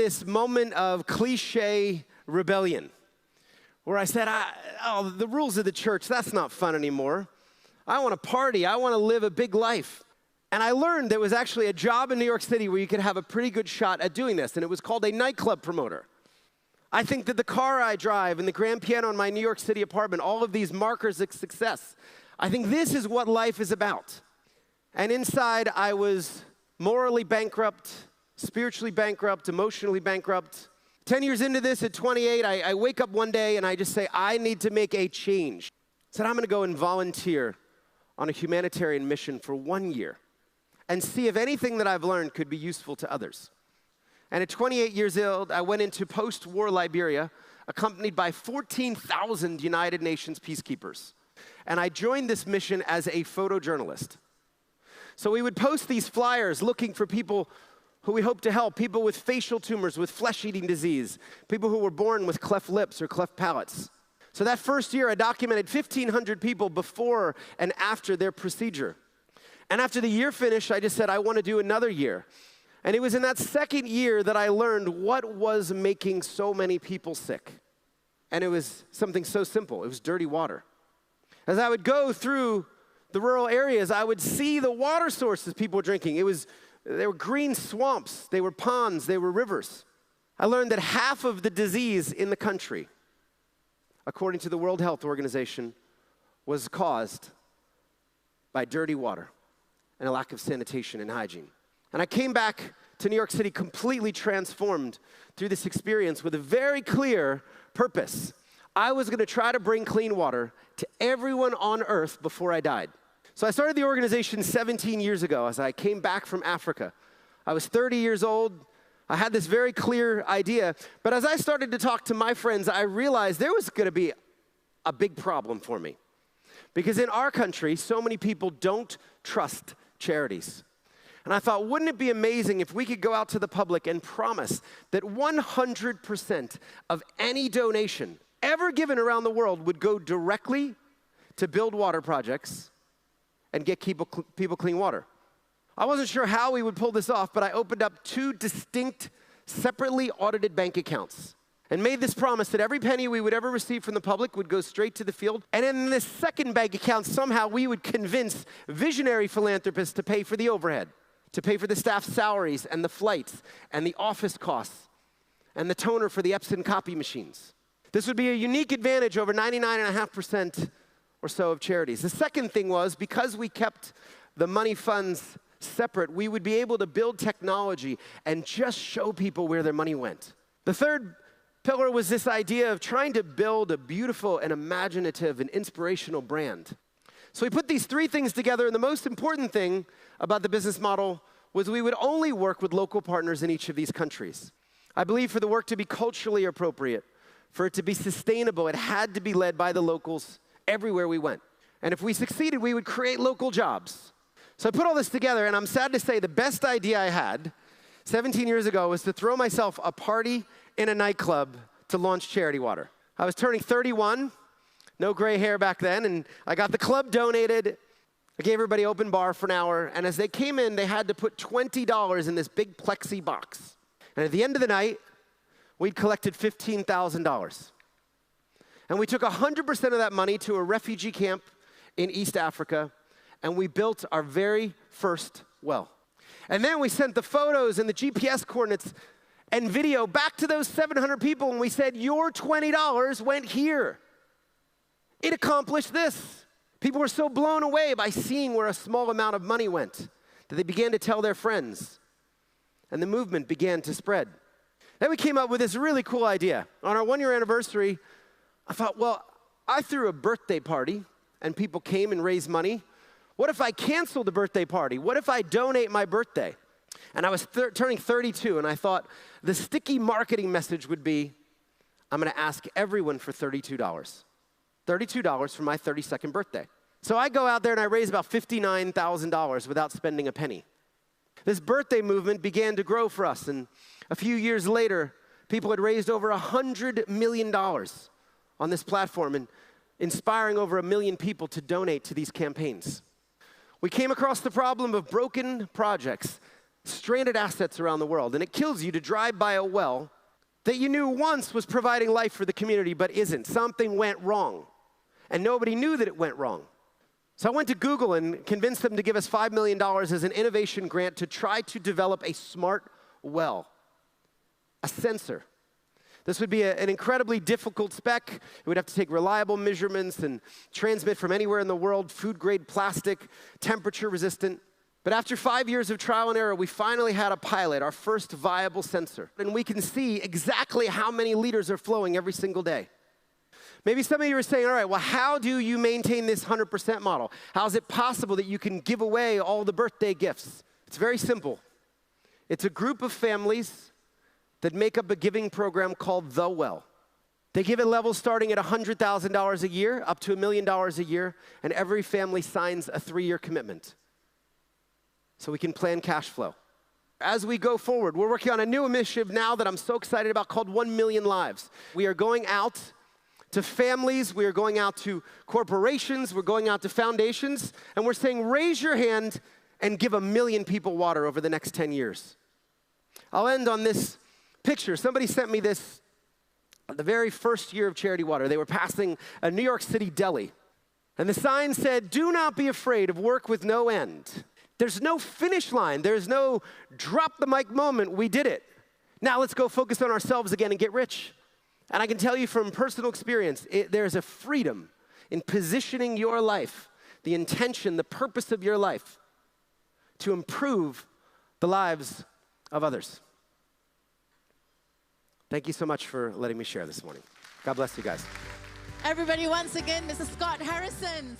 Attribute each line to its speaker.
Speaker 1: This moment of cliche rebellion where I said, oh, the rules of the church, that's not fun anymore. I want to party. I want to live a big life. And I learned there was actually a job in New York City where you could have a pretty good shot at doing this, and it was called a nightclub promoter. I think that the car I drive and the grand piano in my New York City apartment, all of these markers of success, I think this is what life is about. And inside, I was morally bankrupt, spiritually bankrupt, emotionally bankrupt. 10 years into this, at 28, I wake up one day and I just say, I need to make a change. I said, I'm going to go and volunteer on a humanitarian mission for 1 year and see if anything that I've learned could be useful to others. And at 28 years old, I went into post-war Liberia, accompanied by 14,000 United Nations peacekeepers. And I joined this mission as a photojournalist. So we would post these flyers looking for people who we hope to help, people with facial tumors, with flesh-eating disease, people who were born with cleft lips or cleft palates. So that first year, I documented 1,500 people before and after their procedure. And after the year finished, I just said, I want to do another year. And it was in that second year that I learned what was making so many people sick. And it was something so simple. It was dirty water. As I would go through the rural areas, I would see the water sources people were drinking. They were green swamps, they were ponds, they were rivers. I learned that half of the disease in the country, according to the World Health Organization, was caused by dirty water and a lack of sanitation and hygiene. And I came back to New York City completely transformed through this experience with a very clear purpose. I was going to try to bring clean water to everyone on earth before I died. So I started the organization 17 years ago as I came back from Africa. I was 30 years old. I had this very clear idea. But as I started to talk to my friends, I realized there was going to be a big problem for me. Because in our country, so many people don't trust charities. And I thought, wouldn't it be amazing if we could go out to the public and promise that 100% of any donation ever given around the world would go directly to build water projects and get people clean water. I wasn't sure how we would pull this off, but I opened up 2 distinct, separately audited bank accounts and made this promise that every penny we would ever receive from the public would go straight to the field. And in this second bank account, somehow we would convince visionary philanthropists to pay for the overhead, to pay for the staff's salaries and the flights and the office costs and the toner for the Epson copy machines. This would be a unique advantage over 99.5% or so of charities. The second thing was, because we kept the money funds separate, we would be able to build technology and just show people where their money went. The third pillar was this idea of trying to build a beautiful and imaginative and inspirational brand. So we put these 3 things together, and the most important thing about the business model was we would only work with local partners in each of these countries. I believe for the work to be culturally appropriate, for it to be sustainable, it had to be led by the locals everywhere we went. And if we succeeded, we would create local jobs. So I put all this together, and I'm sad to say the best idea I had 17 years ago was to throw myself a party in a nightclub to launch Charity Water. I was turning 31, no gray hair back then, and I got the club donated. I gave everybody open bar for an hour, and as they came in, they had to put $20 in this big plexi box. And at the end of the night, we'd collected $15,000. And we took 100% of that money to a refugee camp in East Africa, and we built our very first well. And then we sent the photos and the GPS coordinates and video back to those 700 people, and we said, your $20 went here. It accomplished this. People were so blown away by seeing where a small amount of money went that they began to tell their friends, and the movement began to spread. Then we came up with this really cool idea. On our 1-year anniversary, I thought, well, I threw a birthday party, and people came and raised money. What if I cancel the birthday party? What if I donate my birthday? And I was turning 32, and I thought the sticky marketing message would be, I'm going to ask everyone for $32. $32 for my 32nd birthday. So I go out there and I raise about $59,000 without spending a penny. This birthday movement began to grow for us, and a few years later, people had raised over $100 million on this platform and inspiring over 1 million people to donate to these campaigns. We came across the problem of broken projects stranded assets around the world. And it kills you to drive by a well that you knew once was providing life for the community, but isn't. Something went wrong. And nobody knew that it went wrong. So I went to Google and convinced them to give us $5 million as an innovation grant to try to develop a smart well, a sensor. This would be an incredibly difficult spec. It would have to take reliable measurements and transmit from anywhere in the world, food-grade plastic, temperature-resistant. But after 5 years of trial and error, we finally had a pilot, our first viable sensor. And we can see exactly how many liters are flowing every single day. Maybe some of you are saying, all right, well, how do you maintain this 100% model? How is it possible that you can give away all the birthday gifts? It's very simple. It's a group of families that make up a giving program called The Well. They give at levels starting at $100,000 a year, up to $1 million a year, and every family signs a 3-year commitment. So we can plan cash flow. As we go forward, we're working on a new initiative now that I'm so excited about called 1 Million Lives. We are going out to families, we are going out to corporations, we're going out to foundations, and we're saying, raise your hand and give 1 million people water over the next 10 years. I'll end on this picture. Somebody sent me this the very first year of Charity Water. They were passing a New York City deli, and the sign said, do not be afraid of work with no end. There's no finish line. There's no drop the mic moment. We did it. Now let's go focus on ourselves again and get rich. And I can tell you from personal experience, there's a freedom in positioning your life, the intention, the purpose of your life to improve the lives of others. Thank you so much for letting me share this morning. God bless you guys.
Speaker 2: Everybody, once again, Mr. Scott Harrison.